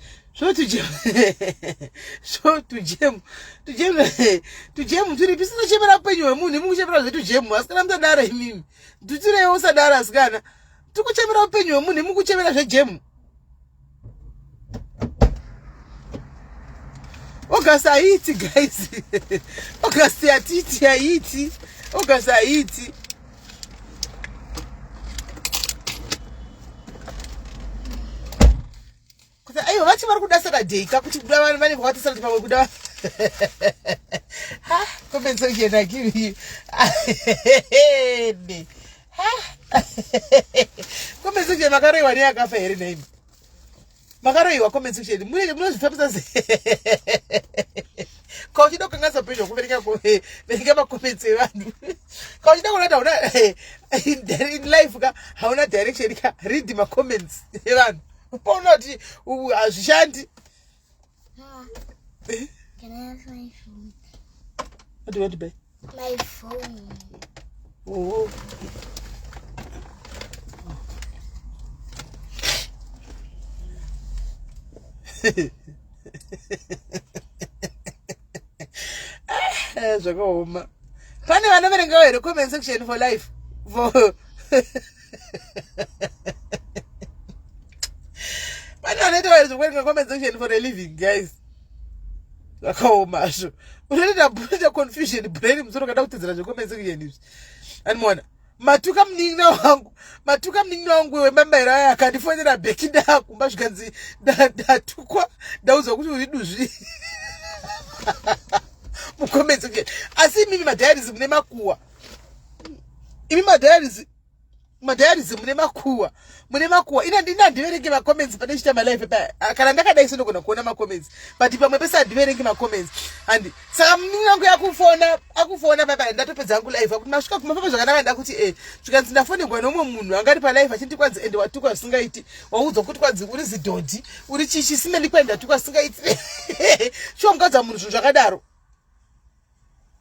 Tujemu turi pisina chemera upenyu hwemunhu mukuchemera zvetujemu asi kana mutadara imimi ndutirewo usadara asikana tikuchemera upenyu hwemunhu mukuchemera zvejemu. August haiti guys. August hatiti haiti. August haiti. Ayo vachi vari kudasa kadheka kuti kuda vanhu vane kwakatisarati pamwe kuda. Ha, compensation I give you. Ha. Compensation makaroiwa neakafa here nemi. Makaroiwa compensation munozvifambisa sei? Kauchida kukanganisa pezho kuvereka macomments evanhu. Kauchida kunata hauna in life ka hauna direction ka read macomments evanhu. Uponoti azvishandi. Can I have my phone? What do you want to buy? My phone. Oh. Zvakaoma. Pane vanoverenga here comment section for life. For I comment section for a living, guys. Zvakaoma. Unoita confusion brain musoro kada kutedzera comment section. And mwana matuka mningi wangu wemambaira aya akandifonera beki ndakumba zvikanzi ndatukwa ndaudzwa kuti uri duzvi. Mucomment section. Asi mimi madiaries mune makuwa. Imi madiaries mune makuwa. Ina ndiverenge ma comments pane chita my life pa. Kana ndakadai sinogona kuona ma comments. But pamwe pesa ndiverenge ma comments. And saka mningi wangu akufona baba ndatopedza yangu live kuti masvika kumafamba zvakanaka ndakuti zvikanzi ndafonegwa nomwe munhu angari pa live achiti kwanzi ende watukwa zvisingaiti. Waudzwa kuti kwanzi uri zidhodhi, uri chichi simeni kwenda tukwa zvisingaiti. Sho mukadza munhu zvinhu zvakadaro.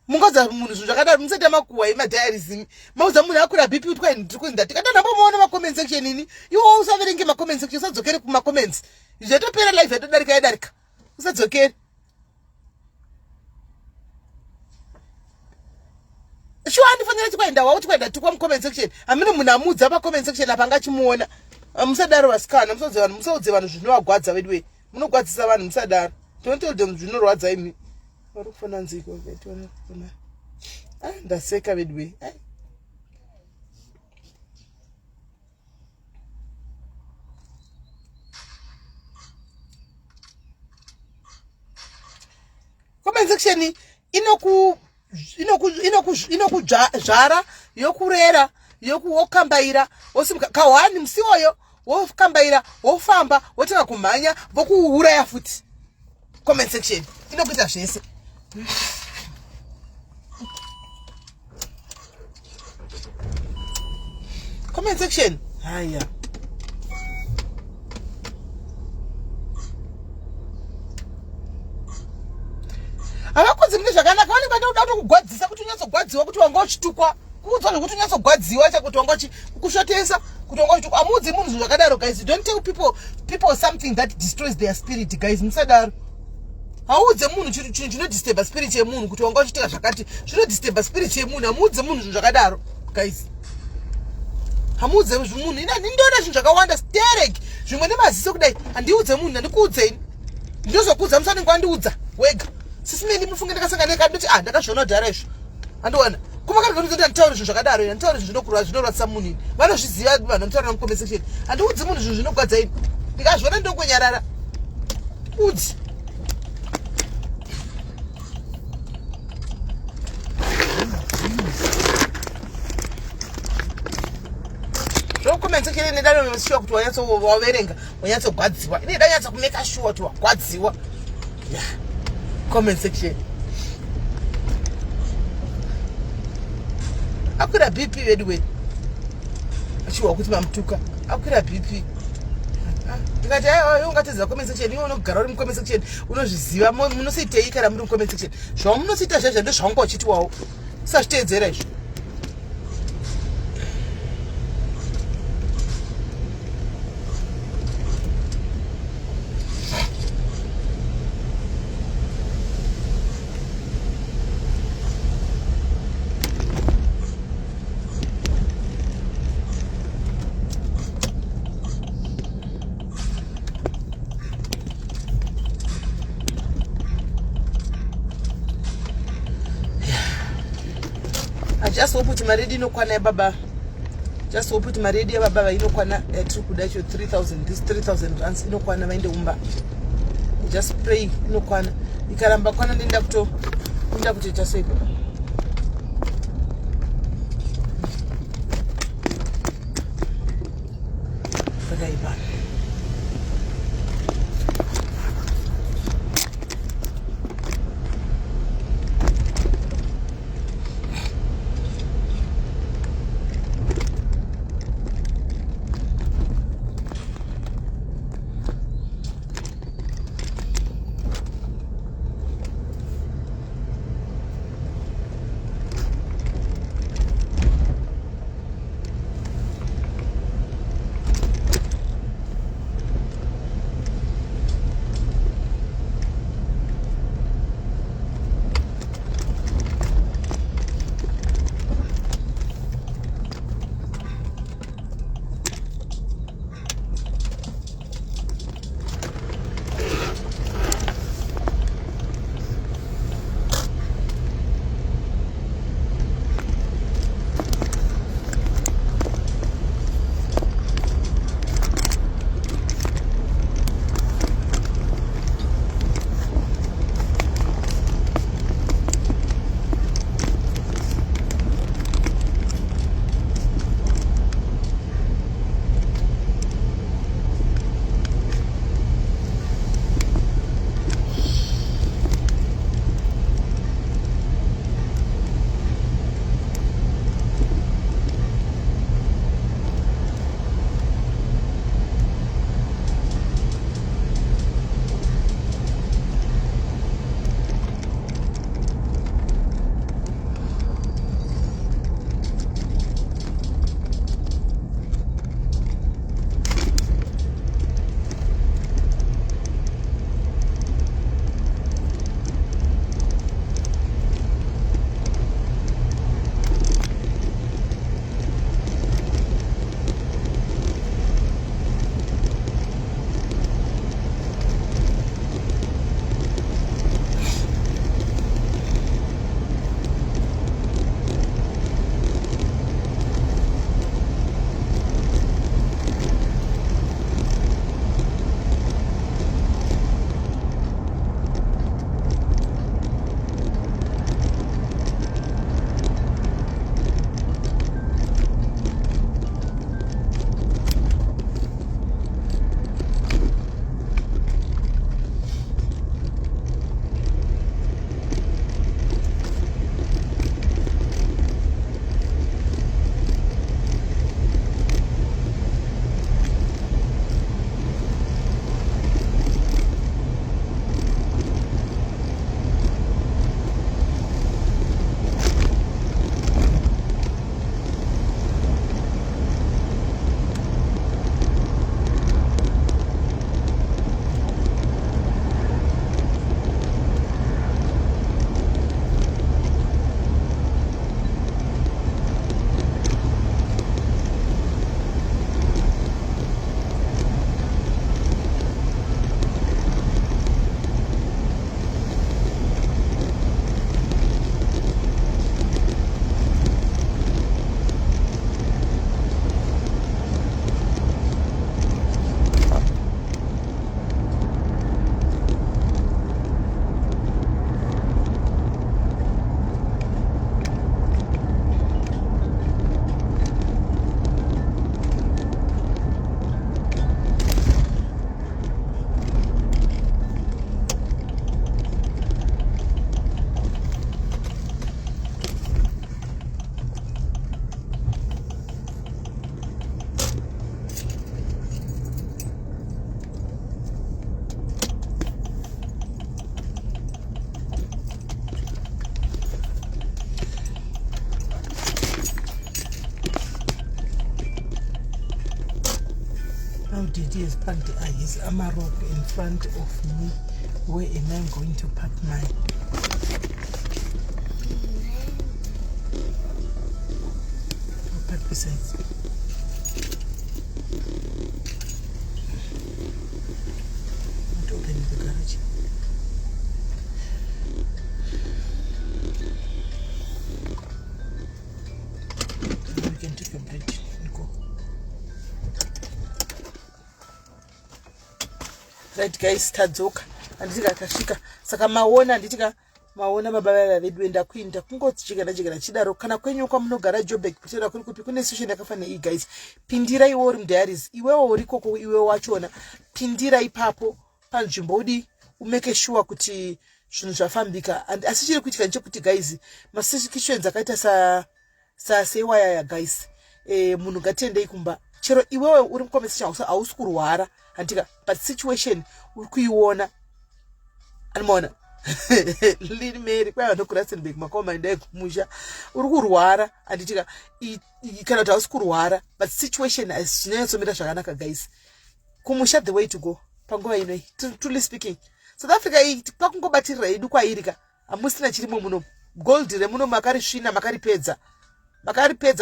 Mungoza munhu zvakadaro musete makuwa emadiaries mauza munhu akura BP utwa ndikuinda tikandamboona ma comment section ini iwo usaverenge ma comment section usadzokere kuma comments zvetopera live yatodarika usadzokere sho andifanira tikwaenda wa utwaenda tukwa mu comment section amene munhu amudza pa comment section apa angachimuona musadaro vasikana musaudze vanhu zvinovagwadza vedwe munogwadzisa vanhu musadaro don't tell them zvinorwadza imi. Warufuna nziko vetona kuna. Ndaseka vedwe. Comment section inokuzvara yokurera yokuokambaira kawani musiwoyo wokambaira wofamba wotanga kumhanya vokuuraya futi. Comment section inokuita zvese. Comment section. Haya. Avakonzi mune zvakanaka vane vanoda kugwadzisa kuti unyatsogwadziwa kuti wanga uchitukwa. Kuudzwa kuti unyatsogwadziwa chakuti wanga uchikushotesa kuti wanga uchitukwa. Amudzi munhu zvakadaro guys. Don't tell people something that destroys their spirit guys. Musadaro. Haudze munhu chinhu chinodisturba spirit yemunhu kuti wanga uchitika zvakati zvinodisturba spirit yemunhu. Hamudze munhu zvinhu zvakadaro guys. Hamudze munhu ndindoona zvinhu zvakawanda stereki zvimwe nemaziso kudai handiudze munhu handikuudzeni ndozokudza musanenge wandiudza wega sisi meni mufunge ndakasangana nekati ndoti ndakazviona dharesho Andiwana. Kuma kana kuti nditaura zvinhu zvakadaro ina nditaura zvinhu zvinorwadzisa munhu ini. Vanozviziva vanhu vanotaura mu-comment section. Andiudzi munhu zvinhu zvinogwadza ini. Ndikazviona ndokonyarara. Udzi. Comment section ine dano mshiwa kuti wanyatso waverenga, wanyatso gwadziwa. Ine danyatso kumeka sure kuti wagwadziwa. Yeah. Comment section. Akwira BP wedwe. Achiwa kuti mamutuka. Akwira BP. Ndikati ayo ungatedza comment section, iwe unogara uri mu comment section, unozviziva munositei kana muri mu comment section. Zvawo munosita zvazvo ndo zvangu achitiwawo. Sachitedzera izvo. I just hope kuti maredi inokwana yababa. Just hope kuti maredi yababa inokwana tiri kuda icho 3000, this 3000 rands inokwana vainde umba. Just pray inokwana. Ikaramba kwana ndenda kutoita sei. Bakaiba. How did he has parked his Amarok in front of me? Where am I going to park mine? I'll park besides. Not opening the garage. We can take a break and go. Right guys, tadzoka andika kashika saka maona nditika maona baba vedu enda kuinda kungochigana chigana chidaro kana kwenyu kwa munogara Joburg kutira kuri kupi kune session yakafana iyi guys pindirai uri diaries iwewe uri koko iwe wachona pindira ipapo panzvimbo udi umeke sure kuti zvinhu zvafambika and asichiri kuitika nchekuti guys masishikitions akaita sa sewaya ya guys munhu gatendei kumba chero iwewe uri muconversation hausi kurwara andika but situation uri kuiona anmona Lini Mary kwa ndo Rustenburg makoma ndai kumusha uri kurwara anditika kana kuti hausi kurwara but situation azvinyatsomira zvakanaka guys kumusha the way to go panguva inoi truly speaking South Africa kwakungobatirira hedu kwairika amusina chirimo muno gold remuno makarisvina makaripedza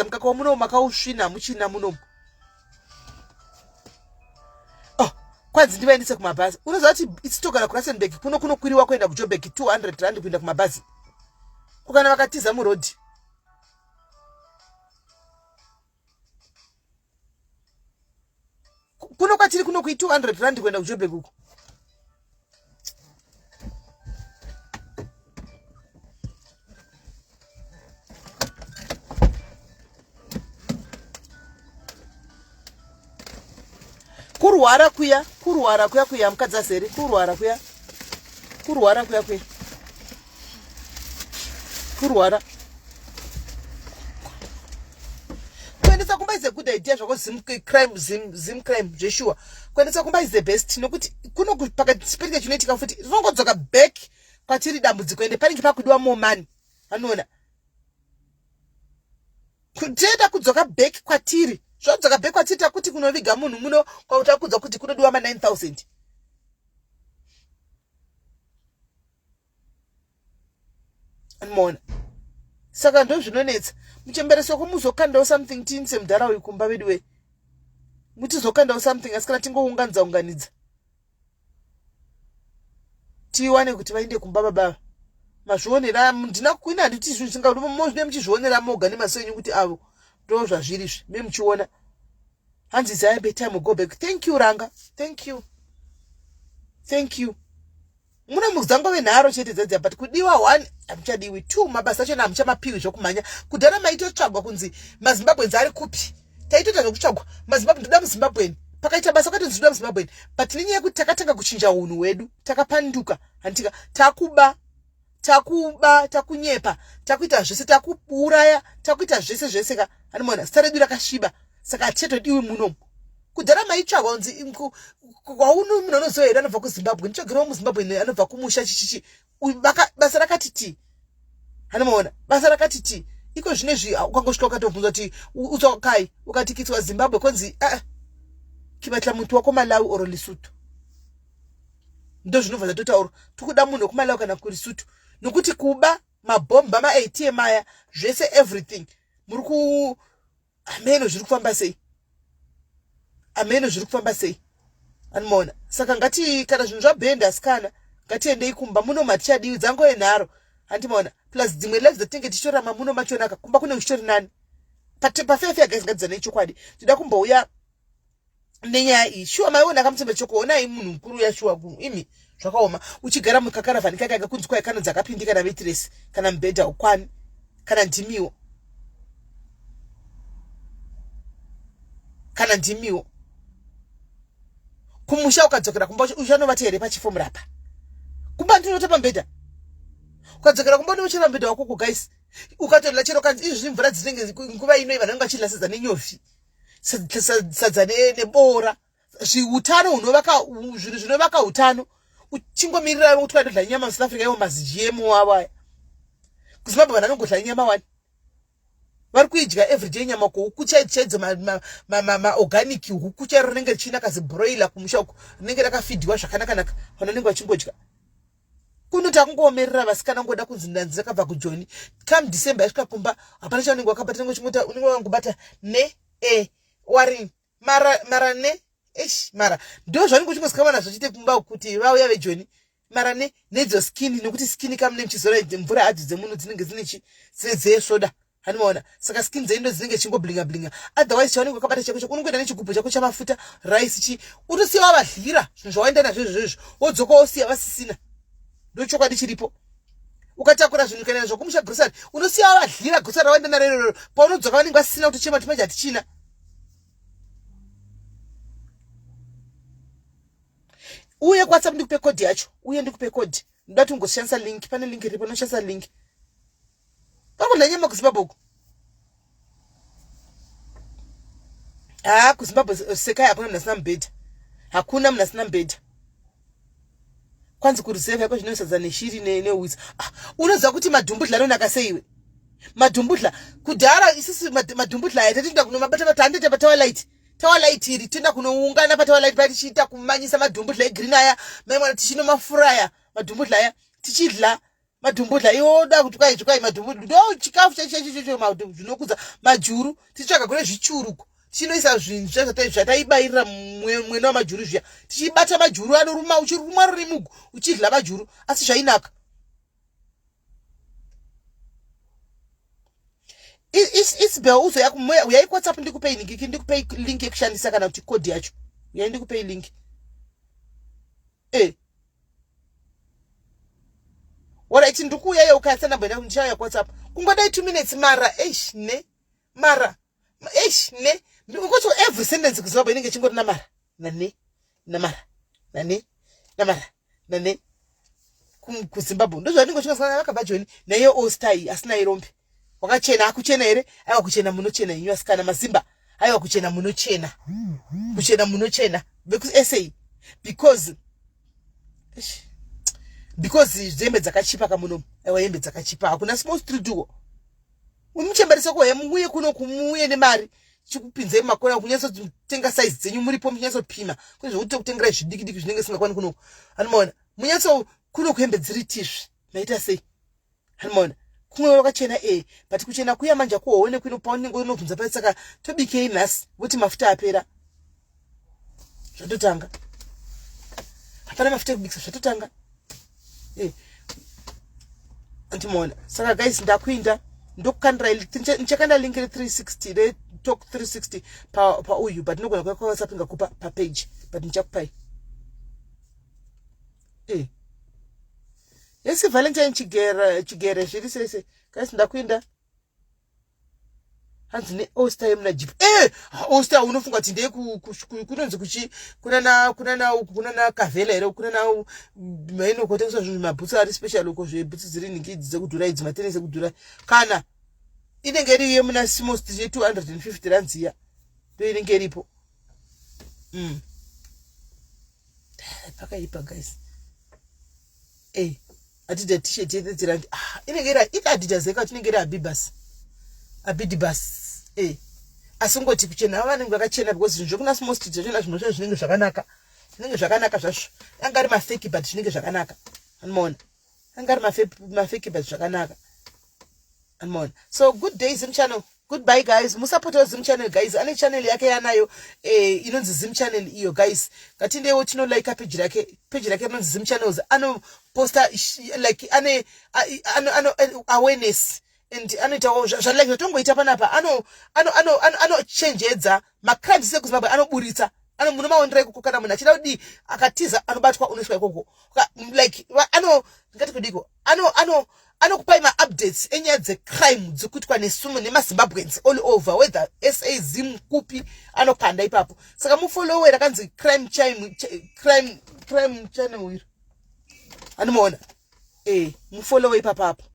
mukaka muno makausvina muchina muno kwanzi ndivaendese kumabhazi unoziva kuti itsitogara kuRustenburg kunokwiriwa kuenda kuJoburg 200 rand kuenda kumabhazi kukana vakatiza murodhi kuno kwatiri kunokui 200 rand kuenda kuJoburg uko kurwara kuya mukadzi aseri kurwara kuya kuendesa kumba is a good idea zvako zim crime zveshuwa kuendesa kumba is the best nokuti kuno pakatipereka chinoitika futi rinongodzoka back kwatiri dambudziko ende panenge pakudiwa more money anoona kutenda kudzoka back kwatiri zvodzoka back kwatiri takuti kunoviga munhu muno kwautakudzwa kuti kunodiwa ma 9000 anmona saka ndo zvinonetsa muchembereso kumuzokandawo something tini semudhara uyu kumba vedu we mutizokandawo something asi kana tingounganidza tiwane kuti vaende kumba baba mazvionera ndina kuina handiti zvinhu zvingazvine muchizvionera moga nemaso enyu kuti avo ndo zvazvirizvi me muchiona hanzi zaya betime go back. Thank you Ranga, thank you muna muzango venharo chete dzadza but kudiwa 1 amuchadiwi 2 mabasa achona amuchamapiwi zvokumhanya kudhara maitotsvagwa kunzi mazimbabwe ari kupi taitota zvokutsvagwa mazimbabwe ndoda muzimbabweni pakaita basa katonzi ndoda muzimbabweni but nenyaya yekuti takatanga kuchinja unhu hwedu takapanduka handika takunyepa takuita zvese takuuraya takuita zvese ka anomona zita redu rakasviba saka hatichatodiwi munomu kudhara maitsvagwa kunzi kwauno munhu anozohera anobva kuzimbabwe nditsvagirawo muzimbabwe anobva kumusha chichichi basa rakati ti anomaona basa rakati ti iko zvinezvi ukangosvika ukatovhunza kuti utsokai ukatikitswa zimbabwe konzi kibatla mutu wako Malawi oro Lesotho ndo zvinobva zvatotaura tikuda munhu wekumalawi kana kuLesotho nokuti kuba mabhomba ma-ATM aya zvese everything muri ku ameno zviri kufamba sei anmona saka ngati kana zvinhu zvabhenda asikana ngatiendei kumba muno matichadiwi dzango enharo handimona plus dzimwe lives dzatinge tichorama muno machonaka kumba kune kuchitori nani pafefe guys ngadzana chokwadi tida kumbouya nenyaya iyi shuwa maiona kamutembe chokuonai munhu mukuru yashuwa imi zvakaoma uchigara mukakaravhani kakaga kunzi kwai kana dzakapindika navetiresi kana mubhedha ukwani kana ndimiwo kumusha ukadzokera kumba uchanovati here pachifomu rapa kumba ndinota pambedha ukadzokera kumba unochera mbedha wako guys ukatorera chero kanzi izvi mvura dzinenge nguva inoi vanhu vangachidla sadza nenyovi sadza nebora zviutano zvinhu zvinovaka utano uchingomirira kuti wadodla nyama South Africa iwo mazijemo wawaya kuzimbabwe vanhu vanongodla nyama wani vari kuidya everyday nyama ko huku chaidzo ma organic huku chairo rinenge richina kazi broiler kumusha uko rinenge rakafidwa zvakanaka vanenge vachingodya kunoti akungomerera vasikana ngoda kunzi ndanzi rakabva kujoni come December yasvika kumba hapana chaunenge wakabata unenge wangobata ne wari mara ne mara ndo zvanenge uchingosikawana zvochite kumba kuti vauya vejoni mara nedzo skin nekuti skin kamune mchizora mvura hadzo dzemunhu dzinenge dzine dzesoda hanimaona saka skin dzeindo dzinenge chingoblinga otherwise chaunenge wakabata chako unongoenda nechigubhu chako chamafuta rice chi utosiya wavadlira zvinhu zvawaenda nazvo izvozvo wodzoka wosiya vasisina ndochokwadi chiripo ukatakura zvinhu kana zvokumusha grocery unosiya wavadlira grocery rawaenda narero paunodzoka vanenge vasisina kuti chema timaji hatichina uye WhatsApp ndikupe code yacho uye ndikupe code ndoda kuti ungoshandisa link pane link iripo unoshandisa link pakudla nyama kuZimbabwe kuZimbabwe sekai hakuna munhu asina mubhedha hakuna munhu asina mubhedha kwanzi kureserve yako zvinosadza neshiri nehuisa unoziva kuti madhumbudla anonaka seiwe madhumbudla kudhara isusu madhumbudla aya tatienda kunomabata handete patawalight tawalight iri tienda kunoungana patawalight paya tichiita kumanyisa madhumbudla egreen aya maimwana tichino mafura aya madhumbudla aya tichidla madhumbudla iwoda kuti kwai madhumbudla ndo chikafu chacho zvinokudza majuru tichitsvaga kune zvichuruko tichinoisa zvinhu zvataibayirira mwena wamajuru zviya tichibata majuru anoruma uchiruma ruri mugu uchidla majuru asi zvainaka isbel uzoya uyai WhatsApp ndikupei link yekushandisa kana kuti code yacho uyai ndikupei link alright ndikuuyayo ukayatsa namba yangu ndichauya WhatsApp kungodai 2 minutes mara ngokuti every sentence kuZimbabwe inenge chingori namara nane kuZimbabwe ndozvaninge chingasangana vakabva joni naiyo ostai asina irombe wakachena akuchena here aiwa kuchena munochena inyu asikana mazimba aiwa kuchena munochena vekuSA because zembe dzakachipa kamunomu aiwa hembe dzakachipa hakuna small street uko umuchemberesa ko hemuye kuno kumuye nemari chikupinzai makona kunyatsotenga size dzenyu muripo munyatsopima kwezvokuti kutengerai zvidiki zvinenge singakwani kunoko hanimaona munyatso kuno kuhembe dziri tizvi maita sei hanimaona kumwe wakachena but kuchena kuya manja kuhoone kuino paunenge unobvunza pai saka tobikei nhasi voti mafuta apera zvatotanga hapana mafuta ekubikisa zvatotanga antimaona saka guys ndakuinda ndokukandira ndichakanda link re360 retalk 360 pauyu but ndinogona kuya kwaWhatsApp ngakupa papage but ndichakupai yesi Valentine chigere zviri sese guys ndakuinda hanzi neOstar muna jeep Ostar unofunga kuti ndeye kunonzi kunana kavhela here kunana maino kotengeswa zvinhu mabhutsu ari special uko zvebhutsu dziri nhingidzi dzekudhura idzi matenesi ekudhura kana inenge iri yemuna Simost 250 rands iya ndo inenge iripo pakaipa guys atida t-shirt yedzirandi inenge iri Adidas eka tinenge iri Abidibas asi ngoti kuchena vanenge vakachena because zvinhu zvekuna Simost zvachona zvinhu zvinenge zvakanaka zvazvo anga ari mafeki but zvinenge zvakanaka hanimaona anga ari mafeki but zvakanaka hanimaona so good day Zim channel goodbye guys musapota Zim channel guys ane channel yake yanayo inonzi Zim channel iyo guys ngatindewo tinolike page rake inonzi Zim channels anoposta like ane awareness and anoitawo zvalike zvatongoita panapa anochenjedza macrimes ekuZimbabwe anoburitsa muno maonera ikoko kana munhu achida kudii akatiza anobatwa unosvika ikoko like ngati kudiko anokupai maupdates enyaya dzecrime dzikuitwa nesumu nemaZimbabweans all over whether SA Zim kupi anokanda ipapo saka mufollowe rakanzi crime channel wiro anomaona mufollowe ipapapo